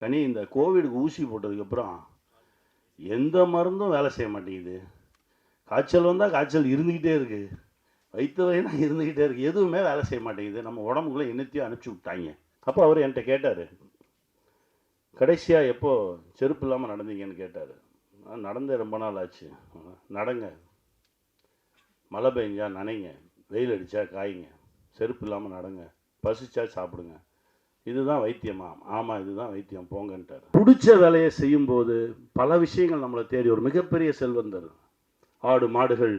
கனி இந்த கோவிடுக்கு ஊசி போட்டதுக்கப்புறம் எந்த மருந்தும் வேலை செய்ய மாட்டேங்குது. காய்ச்சல் வந்தால் காய்ச்சல் இருந்துக்கிட்டே இருக்குது, வயிற்று வலினா இருந்துக்கிட்டே இருக்குது, எதுவுமே வேலை செய்ய மாட்டேங்குது. நம்ம உடம்புக்குள்ளே என்னத்தையும் அனுப்பிச்சி விட்டாங்க. அப்போ அவர் என்கிட்ட கேட்டார், கடைசியாக எப்போ செருப்பு இல்லாமல் நடந்தீங்கன்னு கேட்டார். நடந்தே ரொம்ப நாள் ஆச்சு. நடங்க, மழை பெஞ்சா நனைங்க, வெயில் அடித்தா காய்ங்க, செருப்பு இல்லாமல் நடங்க, பசிச்சா சாப்பிடுங்க, இதுதான் வைத்தியமா? ஆமாம், இதுதான் வைத்தியம், போங்கன்ட்டார். பிடிச்ச வேலையை செய்யும்போது பல விஷயங்கள் நம்மளை தேடி ஒரு மிகப்பெரிய செல்வந்தர். ஆடு மாடுகள்,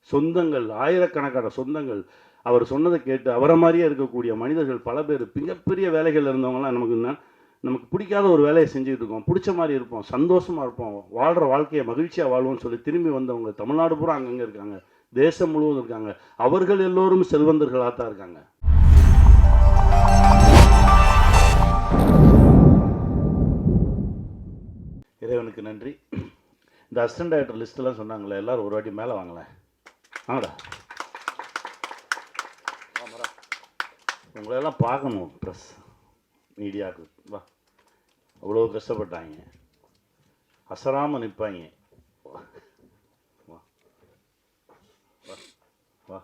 சொந்தங்கள், ஆயிரக்கணக்கான சொந்தங்கள், அவர் சொன்னதை கேட்டு அவரை மாதிரியே இருக்கக்கூடிய மனிதர்கள் பல பேர், மிகப்பெரிய வேலைகள் இருந்தவங்களாம் நமக்கு பிடிக்காத ஒரு வேலையை செஞ்சுக்கிட்டு இருக்கோம், பிடிச்ச மாதிரி இருப்போம், சந்தோஷமாக இருப்போம், வாழ்கிற வாழ்க்கையை மகிழ்ச்சியாக வாழ்வோம்னு சொல்லி திரும்பி வந்தவங்க தமிழ்நாடு பூரா அங்கங்கே இருக்காங்க, தேசம் முழுவதும் இருக்காங்க. அவர்கள் எல்லோரும் செல்வந்தர்களாக தான் இருக்காங்க. இறைவனுக்கு நன்றி. இந்த அசிஸ்டன்ட் டைரக்டர் லிஸ்ட்டெல்லாம் சொன்னாங்களே, எல்லோரும் ஒரு வாட்டி மேலே வாங்கலேன். ஆமாடா, உங்களெல்லாம் பார்க்கணும், ப்ரெஸ் மீடியாவுக்கு வா. அவ்வளோ கஷ்டப்பட்டாங்க, அசராமல் நிற்பாங்க. வா வா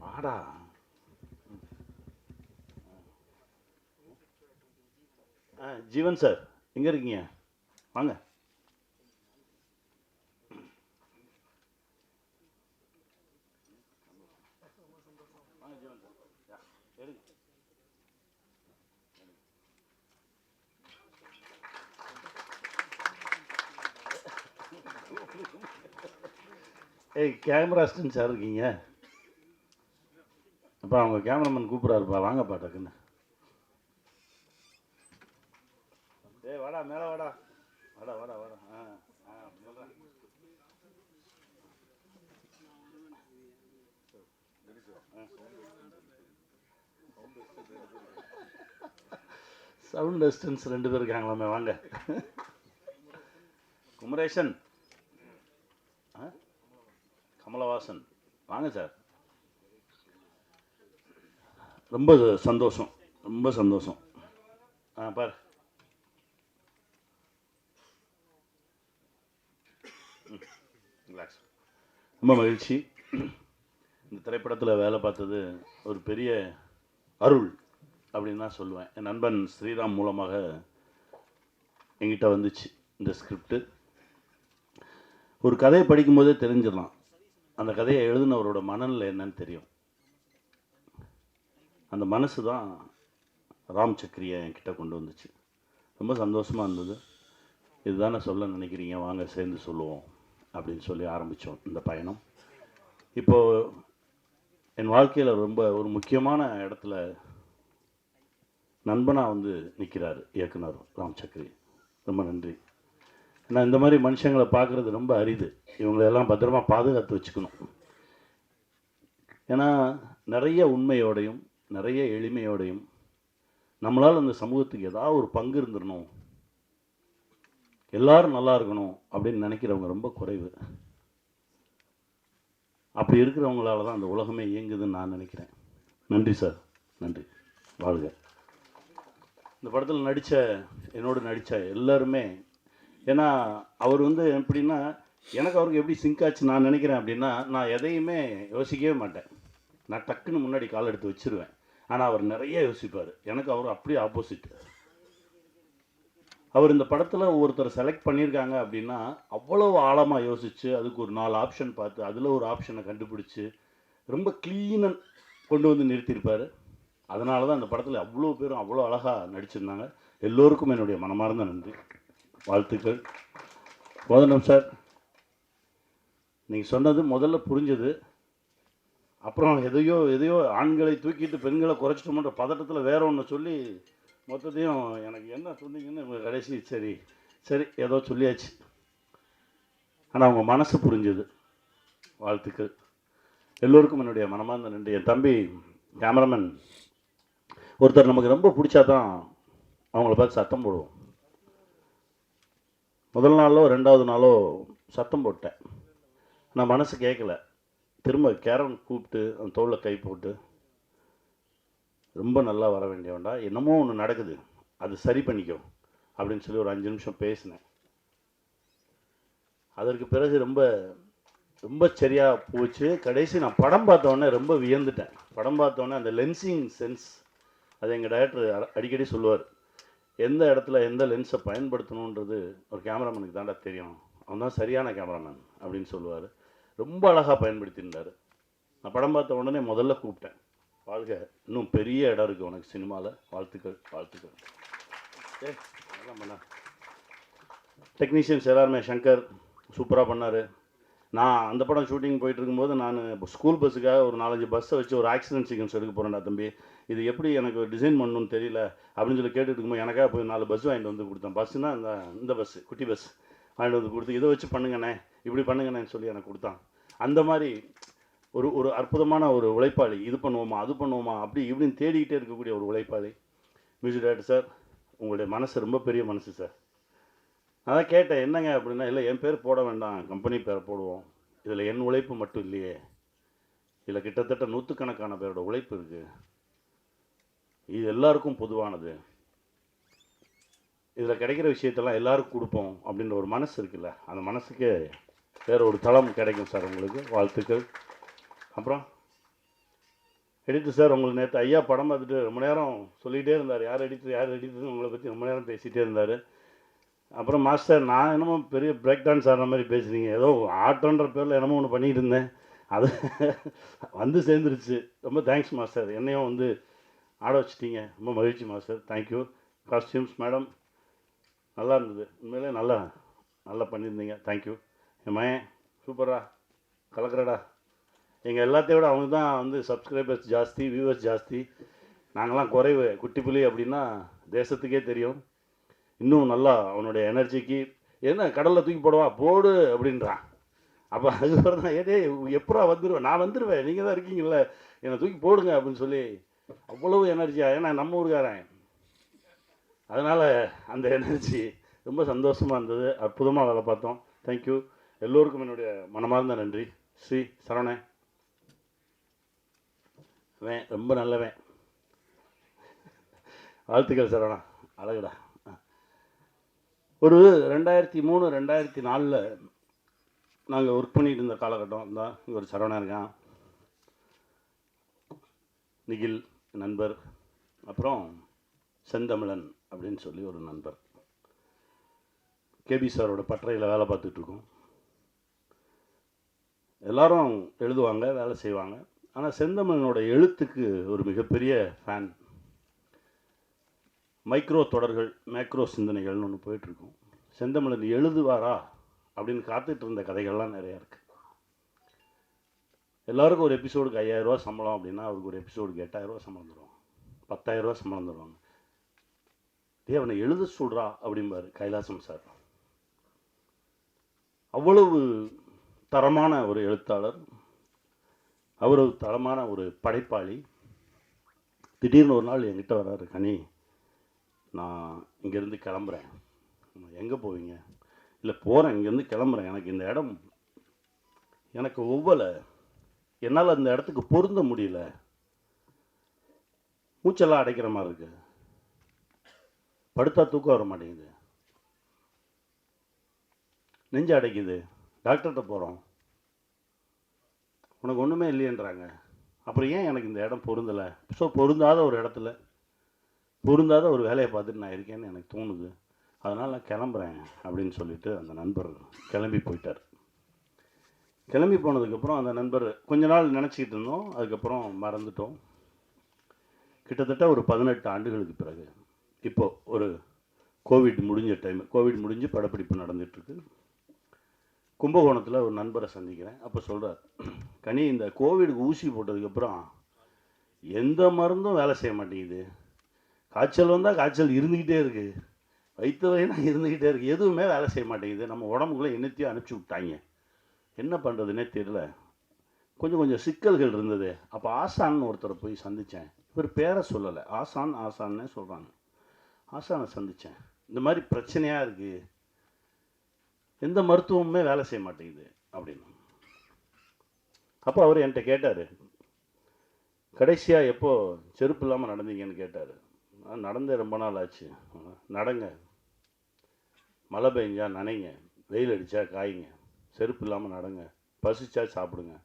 வாடா. ஜீவன் சார் எங்கே இருக்கீங்க? வாங்க. ஏய், கேமரா அசிஸ்டன்ட் சார் இருக்கீங்க? அப்போ அவங்க கேமராமேன் கூப்பிட்றாருப்பா, வாங்கப்பா டக்குன்னு. ஏய் வாடா, மேலே வாடா, வாடா வாடா வாடா. சவுண்ட் அசிஸ்டன்ஸ் 2 பேர் இருக்காங்களாமே, வாங்க. குமரேசன், கமலவாசன், வாங்க சார். ரொம்ப சந்தோஷம், ரொம்ப சந்தோஷம். பாரு, ரொம்ப மகிழ்ச்சி. இந்த திரைப்படத்தில் வேலை பார்த்தது ஒரு பெரிய அருள் அப்படின்னு தான் சொல்லுவேன். என் நண்பன் ஸ்ரீராம் மூலமாக என்கிட்ட வந்துச்சு இந்த ஸ்கிரிப்டு. ஒரு கதையை படிக்கும்போதே தெரிஞ்சிடலாம் அந்த கதையை எழுதினவரோட மனநிலை என்னன்னு தெரியும். அந்த மனசு தான் ராம் சக்ரியை என்கிட்ட கொண்டு வந்துச்சு. ரொம்ப சந்தோஷமாக இருந்தது. இதுதானே சொல்ல நினைக்கிறீங்க, வாங்க சேர்ந்து சொல்லுவோம் அப்படின்னு சொல்லி ஆரம்பித்தோம் இந்த பயணம். இப்போது என் வாழ்க்கையில் ரொம்ப ஒரு முக்கியமான இடத்துல நண்பனாக வந்து நிற்கிறார் இயக்குனர் ராம் சக்ரி. ரொம்ப நன்றி. நான் இந்த மாதிரி மனுஷங்களை பார்க்குறது ரொம்ப அரிது. இவங்களெல்லாம் பத்திரமா பாதுகாத்து வச்சுக்கணும். ஏன்னா நிறைய உண்மையோடையும் நிறைய எளிமையோடையும் நம்மளால் அந்த சமூகத்துக்கு ஏதாவது ஒரு பங்கு இருந்துடணும், எல்லாரும் நல்லா இருக்கணும் அப்படின்னு நினைக்கிறவங்க ரொம்ப குறைவு. அப்படி இருக்கிறவங்களால தான் அந்த உலகமே இயங்குதுன்னு நான் நினைக்கிறேன். நன்றி சார், நன்றி, வாழ்க. இந்த படத்தில் என்னோடு நடித்த எல்லாருமே, ஏன்னா அவர் வந்து எப்படின்னா, எனக்கு அவருக்கு எப்படி சிங்க் ஆச்சு நான் நினைக்கிறேன் அப்படின்னா, நான் எதையுமே யோசிக்கவே மாட்டேன், நான் டக்குன்னு முன்னாடி கால் எடுத்து வச்சுருவேன். ஆனால் அவர் நிறைய யோசிப்பார். எனக்கு அவர் அப்படியே ஆப்போசிட். அவர் இந்த படத்தில் ஒருத்தர் செலக்ட் பண்ணியிருக்காங்க அப்படின்னா அவ்வளோ ஆழமாக யோசித்து அதுக்கு ஒரு 4 ஆப்ஷன் பார்த்து அதில் ஒரு ஆப்ஷனை கண்டுபிடிச்சி ரொம்ப க்ளீனாக கொண்டு வந்து நிறுத்தியிருப்பார். அதனால தான் அந்த படத்தில் அவ்வளோ பேரும் அவ்வளோ அழகாக நடிச்சிருந்தாங்க. எல்லோருக்கும் என்னுடைய மனமார்ந்த நன்றி, வாழ்த்துக்கள். கோதண்டம் சார், நீங்கள் சொன்னது முதல்ல புரிஞ்சது, அப்புறம் எதையோ ஆண்களை தூக்கிட்டு பெண்களை குறைச்சிட்டோம்ன்ற பதட்டத்தில் வேற ஒன்று சொல்லி மொத்தத்தையும் எனக்கு என்ன சொன்னீங்கன்னு கடைசி சரி ஏதோ சொல்லியாச்சு. ஆனால் அவங்க மனசு புரிஞ்சது. வாழ்த்துக்கள். எல்லோருக்கும் என்னுடைய மனமார்ந்த நன்றி. என் தம்பி கேமராமேன் ஒருத்தர் நமக்கு ரொம்ப பிடிச்சா தான் அவங்கள பார்த்து சத்தம் போடுவோம். முதல் நாளோ 2வது நாளோ சத்தம் போட்டேன், நான் மனசு கேட்கல. திரும்ப கேரன் கூப்பிட்டு அந்த தோளில் கை போட்டு, ரொம்ப நல்லா வர வேண்டியவன்டா, என்னமோ ஒன்று நடக்குது, அது சரி பண்ணிக்கோ அப்படின்னு சொல்லி ஒரு 5 நிமிஷம் பேசினேன். அதற்கு பிறகு ரொம்ப ரொம்ப சரியாக போச்சு. கடைசி நான் படம் பார்த்தோன்னே ரொம்ப வியந்துட்டேன். படம் பார்த்தோன்னே அந்த லென்சிங் சென்ஸ், அது எங்கள் டைரக்டர் அடிக்கடி சொல்லுவார், எந்த இடத்துல எந்த லென்ஸை பயன்படுத்தணுன்றது ஒரு கேமராமேனுக்கு தாண்டா தெரியும், அவன் தான் சரியான கேமராமேன் அப்படின்னு சொல்லுவார். ரொம்ப அழகாக பயன்படுத்தியிருந்தார். நான் படம் பார்த்த உடனே முதல்ல கூப்பிட்டேன், வாழ்க, இன்னும் பெரிய இடம் இருக்குது உனக்கு சினிமாவில், வாழ்த்துக்கள் வாழ்த்துக்கள். அதெல்லாம் பண்ண டெக்னீஷியன்ஸ் எல்லாருமே, சங்கர் சூப்பராக பண்ணார். நான் அந்த படம் ஷூட்டிங் போயிட்டு இருக்கும்போது நான் ஸ்கூல் பஸ்ஸுக்காக ஒரு 4-5 பஸ்ஸை வச்சு ஒரு ஆக்சிடென்ட் சீக்வன்ஸ் எடுக்க போகிறேன்டா தம்பி, இது எப்படி எனக்கு டிசைன் பண்ணணும்னு தெரியல அப்படின்னு சொல்லி கேட்டுட்டு இருக்கும்போது எனக்காக போய் 4 பஸ் வாங்கிட்டு வந்து கொடுத்தேன். பஸ்ஸுனா இந்த பஸ்ஸு, குட்டி பஸ் வாங்கிட்டு வந்து கொடுத்து, இதை வச்சு பண்ணுங்கண்ணே, இப்படி பண்ணுங்கண்ணேன்னு சொல்லி எனக்கு கொடுத்தான். அந்த மாதிரி ஒரு அற்புதமான ஒரு உழைப்பாளி. இது பண்ணுவோமா அது பண்ணுவோமா அப்படி இப்படின்னு தேடிக்கிட்டே இருக்கக்கூடிய ஒரு உழைப்பாளி. மியூசிக் டைரக்டர் சார், உங்களுடைய மனசு ரொம்ப பெரிய மனசு சார். அதான் கேட்டேன், என்னங்க அப்படின்னா, இல்லை என் பேர் போட வேண்டாம், கம்பெனி பேரை போடுவோம், இதில் என் உழைப்பு மட்டும் இல்லையே, இதில் கிட்டத்தட்ட 100கணக்கான பேரோட உழைப்பு இருக்குது, இது எல்லாருக்கும் பொதுவானது, இதில் கிடைக்கிற விஷயத்தெல்லாம் எல்லாருக்கும் கொடுப்போம் அப்படின்ற ஒரு மனசு இருக்குல்ல, அந்த மனசுக்கு வேற ஒரு தளம் கிடைக்கும் சார், உங்களுக்கு வாழ்த்துக்கள். அப்புறம் எடிட்டர் சார், உங்களுக்கு நேற்று ஐயா படம் பார்த்துட்டு ரொம்ப நேரம் சொல்லிகிட்டே இருந்தார், யார் எடிட்டர்னு உங்களை பற்றி ரொம்ப நேரம் பேசிகிட்டே இருந்தார். அப்புறம் மாஸ்டர், நான் என்னமோ பெரிய பிரேக் டான்ஸ் ஆடுற மாதிரி பேசுகிறீங்க, ஏதோ ஆட்டோன்ற பேரில் என்னமோ ஒன்று பண்ணிகிட்டு இருந்தேன், அது வந்து சேர்ந்துருச்சு, ரொம்ப தேங்க்ஸ் மாஸ்டர், என்னையும் வந்து ஆட வச்சிட்டீங்க, ரொம்ப மகிழ்ச்சி மாஸ்டர், தேங்க்யூ. காஸ்டியூம்ஸ் மேடம் நல்லா இருந்தது, உண்மையிலே நல்லா நல்லா பண்ணியிருந்தீங்க, தேங்க்யூ. என் மயன் சூப்பரா கலக்கிறடா, எங்கள் எல்லாத்தையும் விட அவங்க தான் வந்து சப்ஸ்கிரைபர்ஸ் ஜாஸ்தி, வியூவர்ஸ் ஜாஸ்தி, நாங்களாம் குறைவு, குட்டி புலி அப்படின்னா தேசத்துக்கே தெரியும். இன்னும் நல்லா அவனுடைய எனர்ஜிக்கு, என்ன கடலில் தூக்கி போடுவா போடு அப்படின்றான். அப்போ அதுக்கப்புறம் தான், ஏதே எப்படா வந்துடுவேன், நான் வந்துடுவேன், நீங்கள் தான் இருக்கீங்கள, என்னை தூக்கி போடுங்க அப்படின்னு சொல்லி அவ்வளவு எனர்ஜியாக, ஏன்னா நம்ம ஊருக்காரன், அதனால் அந்த எனர்ஜி ரொம்ப சந்தோஷமாக இருந்தது. அற்புதமாக வேலை பார்த்தோம், தேங்க்யூ. எல்லோருக்கும் என்னுடைய மனமார்ந்த நன்றி. ஸ்ரீ சரவணன் ரொம்ப நல்லவன், வாழ்த்துக்கள் சரவணா, அழகுடா. ஒரு 2003 2004 நாங்கள் ஒர்க் பண்ணிட்டு இருந்த காலகட்டம் தான். இங்கே ஒரு சரவணா இருக்கான், நிகில் நண்பர், அப்புறம் செந்தமிழன் அப்படின்னு சொல்லி ஒரு நண்பர், கேபி சாரோட பட்டறையில் வேலை பார்த்துட்ருக்கோம். எல்லாரும் எழுதுவாங்க, வேலை செய்வாங்க. ஆனால் செந்தமிழனோட எழுத்துக்கு ஒரு மிகப்பெரிய ஃபேன். மைக்ரோ தொடர்கள், மேக்ரோ சிந்தனைகள்னு ஒன்று போயிட்டுருக்கோம். செந்தமிழன் எழுதுவாரா அப்படின்னு காத்துட்டு இருந்த கதைகள்லாம் நிறையா இருக்குது. எல்லாருக்கும் ஒரு எபிசோடுக்கு 5000 ரூபா சம்பளம் அப்படின்னா, அவருக்கு ஒரு எபிசோடுக்கு 8000 ரூபா சம்பளம் தருவாங்க, 10,000 ரூபா சம்பளம் தருவாங்க. அவனை எழுத சொல்கிறா அப்படிம்பார் கைலாசம் சார். அவ்வளவு தரமான ஒரு எழுத்தாளர், அவ்வளவு தரமான ஒரு படைப்பாளி. திடீர்னு ஒரு நாள் என்கிட்ட வர்றாரு, கனி நான் இங்கேருந்து கிளம்புறேன். எங்கே போவீங்க? இல்லை போகிறேன், இங்கேருந்து கிளம்புறேன், எனக்கு இந்த இடம் எனக்கு ஒவ்வொரு, என்னால் அந்த இடத்துக்கு பொருந்த முடியல, மூச்செல்லாம் அடைக்கிற மாதிரி இருக்கு, படுத்தா தூக்கம் வர மாட்டேங்குது, நெஞ்சு அடைக்குது, டாக்டர்கிட்ட போகிறோம், உனக்கு ஒன்றுமே இல்லையன்றாங்க, அப்புறம் ஏன் எனக்கு இந்த இடம் பொருந்தலை? ஸோ பொருந்தாத ஒரு இடத்துல பொருந்தாத ஒரு வேலையை பார்த்துட்டு நான் இருக்கேன்னு எனக்கு தோணுது, அதனால் நான் கிளம்புறேன் அப்படின்னு சொல்லிட்டு அந்த நண்பர் கிளம்பி போயிட்டார். கிளம்பி போனதுக்கப்புறம் அந்த நண்பர் கொஞ்ச நாள் நினச்சிக்கிட்டு இருந்தோம், அதுக்கப்புறம் மறந்துட்டோம். கிட்டத்தட்ட ஒரு 18 ஆண்டுகளுக்கு பிறகு, இப்போது ஒரு கோவிட் முடிஞ்ச டைம், கோவிட் முடிஞ்சு படப்பிடிப்பு நடந்துகிட்ருக்கு. கும்பகோணத்தில் ஒரு நண்பரை சந்திக்கிறேன். அப்போ சொல்கிறார், கனி இந்த கோவிடுக்கு ஊசி போட்டதுக்கப்புறம் எந்த மருந்தும் வேலை செய்ய மாட்டேங்குது, காய்ச்சல் வந்தால் காய்ச்சல் இருந்துக்கிட்டே இருக்குது, வயிற்று வலினா இருந்துக்கிட்டே இருக்குது, எதுவுமே வேலை செய்ய மாட்டேங்குது, நம்ம உடம்புக்குள்ளே என்னத்தையும் அனுப்பிச்சி விட்டாங்க, என்ன பண்ணுறதுனே தெரியல, கொஞ்சம் சிக்கல்கள் இருந்தது. அப்போ ஆசான்னு ஒருத்தரை போய் சந்தித்தேன், இவர் பேரை சொல்லலை, ஆசான்னே சொல்கிறாங்க. ஆசானை சந்தித்தேன், இந்த மாதிரி பிரச்சனையாக இருக்குது, எந்த மருத்துவமுமே வேலை செய்ய மாட்டேங்குது அப்படின்னு. அப்போ அவர் என்கிட்ட கேட்டார், கடைசியாக எப்போ செருப்பு இல்லாமல் நடந்தீங்கன்னு கேட்டார். நடந்தே ரொம்ப நாள் ஆச்சு. நடங்க, மழை பெஞ்சா நனைங்க, வெயில் அடித்தா காய்ங்க, செருப்பு இல்லாமல் நடங்க, பசிச்சா சாப்பிடுங்க,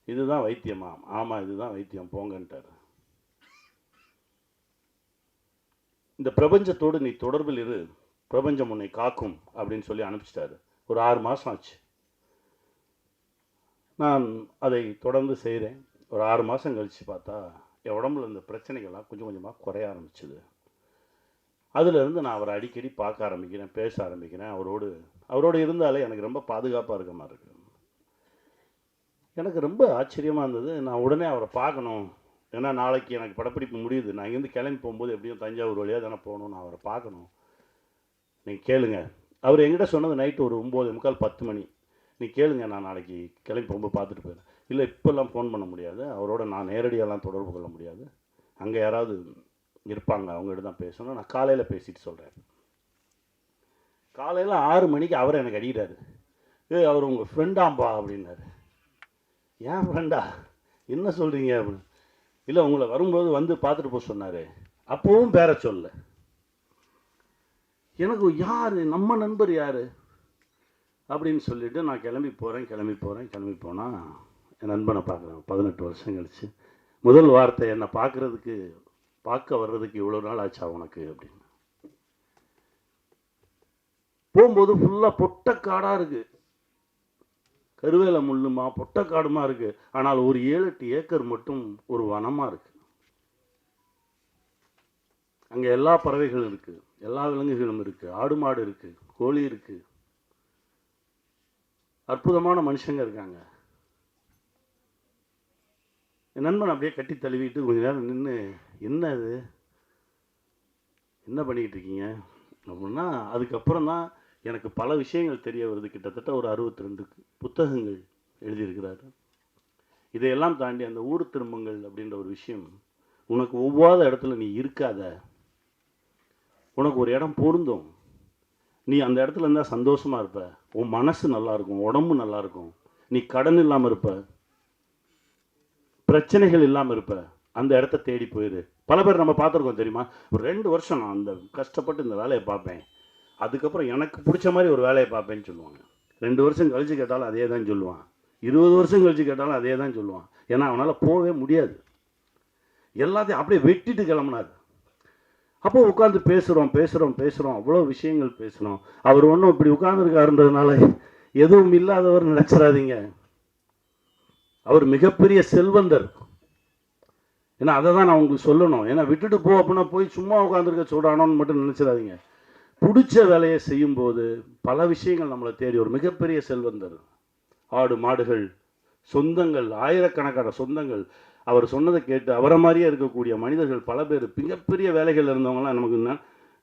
இதுதான் வைத்தியமா? ஆமாம், இதுதான் வைத்தியம், போங்கன்ட்டார். இந்த பிரபஞ்சத்தோடு நீ தொடர்பில் இரு, பிரபஞ்சம் உன்னை காக்கும் அப்படின்னு சொல்லி அனுப்பிச்சிட்டாரு. ஒரு 6 மாதம் ஆச்சு. நான் அதை தொடர்ந்து செய்கிறேன். ஒரு 6 மாதம் கழித்து பார்த்தா என் உடம்புல இந்த பிரச்சனைகள்லாம் கொஞ்சம் கொஞ்சமாக குறைய ஆரம்பிச்சுது. அதிலிருந்து நான் அவரை அடிக்கடி பார்க்க ஆரம்பிக்கிறேன், பேச ஆரம்பிக்கிறேன். அவரோடு இருந்தாலே எனக்கு ரொம்ப பாதுகாப்பாக இருக்க மாதிரி இருக்கு. எனக்கு ரொம்ப ஆச்சரியமாக இருந்தது. நான் உடனே அவரை பார்க்கணும், ஏன்னா நாளைக்கு எனக்கு படப்பிடிப்பு முடியுது. நான் இங்கேருந்து கிளம்பி போகும்போது எப்படியும் தஞ்சாவூர் வழியாக தானே போகணும், நான் அவரை பார்க்கணும். நீங்கள் கேளுங்க. அவர் என்கிட்ட சொன்னது நைட்டு ஒரு 9:45 10 மணி. நீ கேளுங்க, நான் நாளைக்கு கிளம்பி போகும்போது பார்த்துட்டு போயிடுறேன். இல்லை, இப்போல்லாம் ஃபோன் பண்ண முடியாது, அவரோட நான் நேரடியாலாம் தொடர்பு கொள்ள முடியாது, அங்கே யாராவது இருப்பாங்க, அவங்ககிட்ட தான் பேசணும், நான் காலையில் பேசிட்டு சொல்கிறேன். காலையில் 6 மணிக்கு அவர் எனக்கு அடிக்கிறாரு. அவர் உங்கள் ஃப்ரெண்டாம்பா அப்படின்னாரு. ஏன் ஃப்ரெண்டா, என்ன சொல்கிறீங்க அப்படின்னு. இல்லை, உங்களை வரும்போது வந்து பார்த்துட்டு போக சொன்னார். அப்போவும் பேர சொல்ல. எனக்கு யார் நம்ம நண்பர் யார் அப்படின்னு சொல்லிவிட்டு நான் கிளம்பி போனால் என் நண்பனை பார்க்குறேன். 18 வருஷம் கழிச்சு முதல் வார்த்தை, என்னை பார்க்க வர்றதுக்கு இவ்வளோ நாள் ஆச்சா உனக்கு அப்படின்னு. போகும்போது ஃபுல்லாக பொட்டக்காடாக இருக்குது, கருவேல முள்ளுமா பொட்டக்காடுமா இருக்குது. ஆனால் ஒரு 7-8 ஏக்கர் மட்டும் ஒரு வனமாக இருக்குது. அங்கே எல்லா பறவைகளும் இருக்குது, எல்லா விலங்குகளும் இருக்குது, ஆடு மாடு இருக்குது, கோழி இருக்குது, அற்புதமான மனுஷங்க இருக்காங்க. என் நண்பன் அப்படியே கட்டி தழுவிட்டு கொஞ்ச நேரம் நின்று, என்ன இது, என்ன பண்ணிக்கிட்டு இருக்கீங்க அப்படின்னா, அதுக்கப்புறம் தான் எனக்கு பல விஷயங்கள் தெரிய வருது. கிட்டத்தட்ட ஒரு 62 புத்தகங்கள் எழுதியிருக்கிறாரு. இதையெல்லாம் தாண்டி அந்த ஊர் திரும்பங்கள் அப்படின்ற ஒரு விஷயம், உனக்கு ஒவ்வாத இடத்துல நீ இருக்காத, உனக்கு ஒரு இடம் பொருந்தும், நீ அந்த இடத்துல இருந்தால் சந்தோஷமாக இருப்ப, உன் மனசு நல்லாயிருக்கும், உடம்பு நல்லாயிருக்கும், நீ கடன் இல்லாமல் இருப்ப, பிரச்சனைகள் இல்லாமல் இருப்ப, அந்த இடத்த தேடி போயிரு. பல பேர் நம்ம பார்த்துருக்கோம் தெரியுமா, ஒரு 2 வருஷம் நான் அந்த கஷ்டப்பட்டு இந்த வேலையை பார்ப்பேன், அதுக்கப்புறம் எனக்கு பிடிச்ச மாதிரி ஒரு வேலையை பார்ப்பேன்னு சொல்லுவாங்க. 2 வருஷம் கழித்து கேட்டாலும் அதே தான் சொல்லுவான், 20 வருஷம் கழித்து கேட்டாலும் அதே தான் சொல்லுவான். ஏன்னா அவனால் போகவே முடியாது, எல்லாத்தையும் அப்படியே வெட்டிட்டு கிளம்புனார். அப்போ உட்காந்து பேசுகிறோம், அவ்வளோ விஷயங்கள் பேசுகிறோம். அவர் ஒன்றும் இப்படி உட்கார்ந்துருக்காருன்றதுனால எதுவும் இல்லாதவர் நினச்சிடாதீங்க. அவர் மிகப்பெரிய செல்வந்தர். ஏன்னா அதை தான் நான் உங்களுக்கு சொல்லணும். ஏன்னா விட்டுட்டு போ அப்படின்னா போய் சும்மா உட்காந்துருக்க சொல்கிறானோன்னு மட்டும் நினச்சிடாதீங்க. பிடிச்ச வேலையை செய்யும்போது பல விஷயங்கள் நம்மளை தேடி. ஒரு மிகப்பெரிய செல்வந்தர், ஆடு மாடுகள், சொந்தங்கள், ஆயிரக்கணக்கான சொந்தங்கள். அவர் சொன்னதை கேட்டு அவரை மாதிரியே இருக்கக்கூடிய மனிதர்கள் பல பேர், மிகப்பெரிய வேலைகள் இருந்தவங்களாம்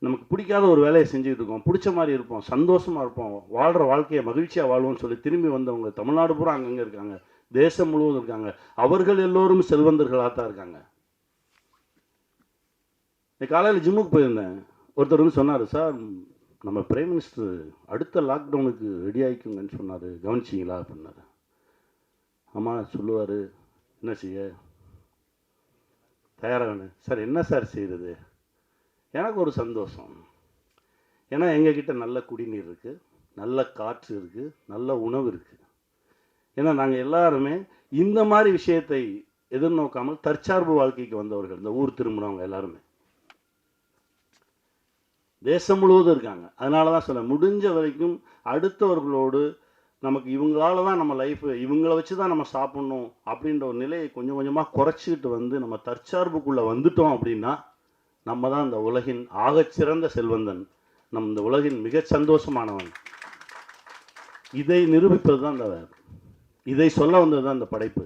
நமக்கு பிடிக்காத ஒரு வேலையை செஞ்சுக்கிட்டு இருக்கோம், பிடிச்ச மாதிரி இருப்போம், சந்தோஷமாக இருப்போம், வாழ்கிற வாழ்க்கையை மகிழ்ச்சியாக வாழ்வோம்னு சொல்லி திரும்பி வந்தவங்க தமிழ்நாடு பூரா அங்கங்கே இருக்காங்க, தேசம் முழுவதும் இருக்காங்க. அவர்கள் எல்லோரும் செல்வந்தர்களாக தான் இருக்காங்க. காலையில் ஜிம்முக்கு போயிருந்தேன். ஒருத்தர் வந்து சொன்னார், சார் நம்ம பிரைம் மினிஸ்டர் அடுத்த லாக்டவுனுக்கு ரெடி ஆகிக்குங்கன்னு சொன்னார், கவனிச்சிங்களா அப்படின்னாரு. ஆமாம் சொல்லுவார், என்ன செய்ய தயாராகணும் சார். என்ன சார் செய்கிறது? எனக்கு ஒரு சந்தோஷம், ஏன்னா எங்ககிட்ட நல்ல குடிநீர் இருக்குது, நல்ல காற்று இருக்குது, நல்ல உணவு இருக்குது. ஏன்னா நாங்கள் எல்லாருமே இந்த மாதிரி விஷயத்தை எதிர்நோக்காமல் தற்சார்பு வாழ்க்கைக்கு வந்தவர்கள். இந்த ஊர் திரும்பினவங்க எல்லாருமே தேசம் முழுவதும் இருக்காங்க. அதனால தான் சொல்ல, முடிஞ்ச வரைக்கும் அடுத்தவர்களோடு நமக்கு இவங்களால தான் நம்ம லைஃப், இவங்கள வச்சு தான் நம்ம சாப்பிட்ணும் அப்படின்ற ஒரு நிலையை கொஞ்சம் கொஞ்சமாக குறைச்சிக்கிட்டு வந்து நம்ம தற்சார்புக்குள்ளே வந்துட்டோம் அப்படின்னா நம்ம தான் இந்த உலகின் ஆகச்சிறந்த செல்வந்தன், நம் இந்த உலகின் மிக சந்தோஷமானவன். இதை நிரூபிப்பது தான் இதை சொல்ல வந்தது தான் இந்த படைப்பு.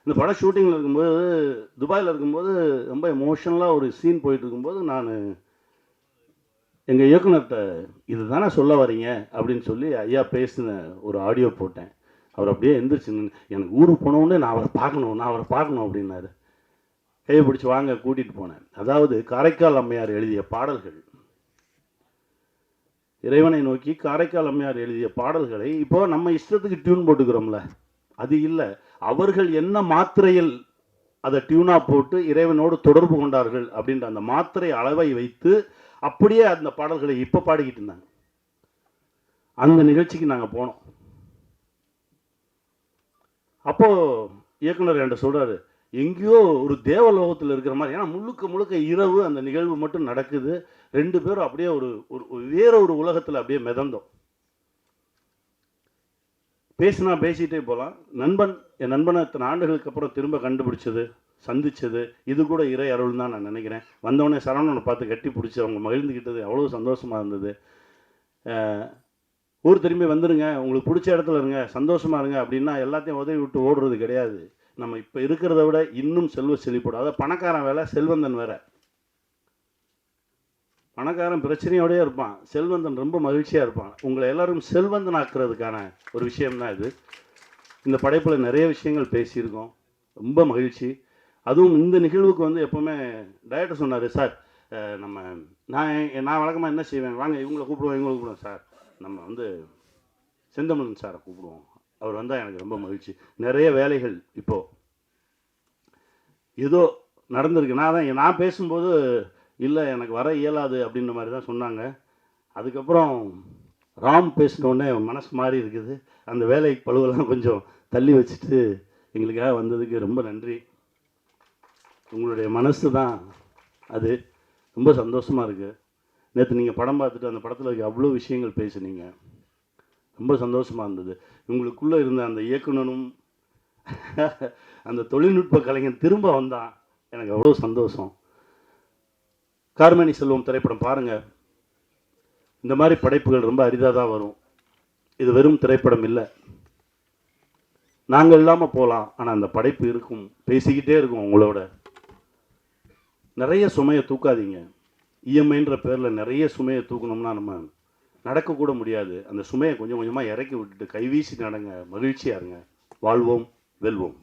இந்த படம் ஷூட்டிங்கில் இருக்கும்போது, துபாயில் இருக்கும்போது ரொம்ப எமோஷனலாக ஒரு சீன் போயிட்டு இருக்கும்போது நான் எங்கள் இயக்குனர்கிட்ட இது தானே சொல்ல வரீங்க அப்படின்னு சொல்லி ஐயா பேசின ஒரு ஆடியோ போட்டேன். அவர் அப்படியே எந்திரிச்சு, எனக்கு ஊருக்கு போனோடனே நான் அவரை பார்க்கணும் அப்படின்னாரு. கையை பிடிச்சி வாங்க கூட்டிகிட்டு போனேன். அதாவது காரைக்கால் அம்மையார் எழுதிய பாடல்கள், இறைவனை நோக்கி காரைக்கால் அம்மையார் எழுதிய பாடல்களை இப்போது நம்ம இஷ்டத்துக்கு டியூன் போட்டுக்கிறோம்ல, அது இல்லை. அவர்கள் என்ன மாத்திரையில் அதை டியூனாக போட்டு இறைவனோடு தொடர்பு கொண்டார்கள் அப்படின்ற அந்த மாத்திரை அளவை வைத்து அப்படியே அந்த பாடல்களை இப்போ பாடிக்கிட்டு இருந்தாங்க. அந்த நிகழ்ச்சிக்கு நாங்கள் போனோம். அப்போது இயக்குனர் என்கிட்ட சொல்கிறாரு, எங்கேயோ ஒரு தேவலோகத்தில் இருக்கிற மாதிரி, ஏன்னா முழுக்க முழுக்க இரவு அந்த நிகழ்வு மட்டும் நடக்குது. 2 பேரும் அப்படியே ஒரு வேற ஒரு உலகத்தில் அப்படியே மிதந்தோம். பேசினா பேசிகிட்டே போகலாம். என் நண்பனை இத்தனை ஆண்டுகளுக்கு அப்புறம் திரும்ப கண்டுபிடிச்சது, சந்தித்தது, இது கூட இறை அருள் தான் நான் நினைக்கிறேன். வந்தவொடனே சரவணனை பார்த்து கட்டி பிடிச்சி அவங்க மகிழ்ந்துக்கிட்டது அவ்வளோ சந்தோஷமாக இருந்தது. ஊர் திரும்பி வந்துடுங்க, உங்களுக்கு பிடிச்ச இடத்துல இருங்க, சந்தோஷமாக இருங்க அப்படின்னா எல்லாத்தையும் உதவி விட்டு ஓடுறது கிடையாது. நம்ம இப்போ இருக்கிறத விட இன்னும் செல்வ செழிப்போடு, அதாவது பணக்காரன் வேலை, செல்வந்தன் வேற. பணக்காரன் பிரச்சனையோடயே இருப்பான், செல்வந்தன் ரொம்ப மகிழ்ச்சியாக இருப்பான். உங்களை எல்லாரும் செல்வந்தன் ஆக்குறதுக்கான ஒரு விஷயம்தான் இது. இந்த படைப்பில் நிறைய விஷயங்கள் பேசியிருக்கோம், ரொம்ப மகிழ்ச்சி. அதுவும் இந்த நிகழ்வுக்கு வந்து எப்போவுமே டைரக்டர் சொன்னார், சார் நான் வழக்கமாக என்ன செய்வேன், வாங்க இவங்களை கூப்பிடுவோம் இவங்களை கூப்பிடுவோம் சார், நம்ம வந்து செந்தமிழன் சாரை கூப்பிடுவோம், அவர் வந்தால் எனக்கு ரொம்ப மகிழ்ச்சி. நிறைய வேலைகள் இப்போது ஏதோ நடந்திருக்கு. நான் பேசும்போது இல்லை எனக்கு வர இயலாது அப்படின்ற மாதிரி தான் சொன்னாங்க. அதுக்கப்புறம் ராம் பேசினோடனே மனசு மாறி இருக்குது. அந்த வேலை பழுவெல்லாம் கொஞ்சம் தள்ளி வச்சுட்டு எங்களுக்காக வந்ததுக்கு ரொம்ப நன்றி. உங்களுடைய மனசு தான் அது, ரொம்ப சந்தோஷமாக இருக்குது. நேற்று நீங்கள் படம் பார்த்துட்டு அந்த படத்தில் இருக்க அவ்வளோ விஷயங்கள் பேசுனீங்க, ரொம்ப சந்தோஷமாக இருந்தது. உங்களுக்குள்ளே இருந்த அந்த இயக்குனரும் அந்த தொழில்நுட்ப கலைஞன் திரும்ப வந்தான், எனக்கு அவ்வளோ சந்தோஷம். கார்மேனி செல்வம் திரைப்படம் பாருங்கள். இந்த மாதிரி படைப்புகள் ரொம்ப அரிதாக தான் வரும். இது வெறும் திரைப்படம் இல்லை. நாங்கள் இல்லாமல் போகலாம், ஆனால் அந்த படைப்பு இருக்கும், பேசிக்கிட்டே இருக்கும் உங்களோட. நிறைய சுமையை தூக்காதீங்க. இஎம்ஐன்ற பேரில் நிறைய சுமையை தூக்கணும்னா நம்ம நடக்கக்கூட முடியாது. அந்த சுமையை கொஞ்சம் கொஞ்சமாக இறக்கி விட்டுட்டு கைவீசி நடங்க, மகிழ்ச்சியாக இருங்க. வாழ்வோம், வெல்வோம்.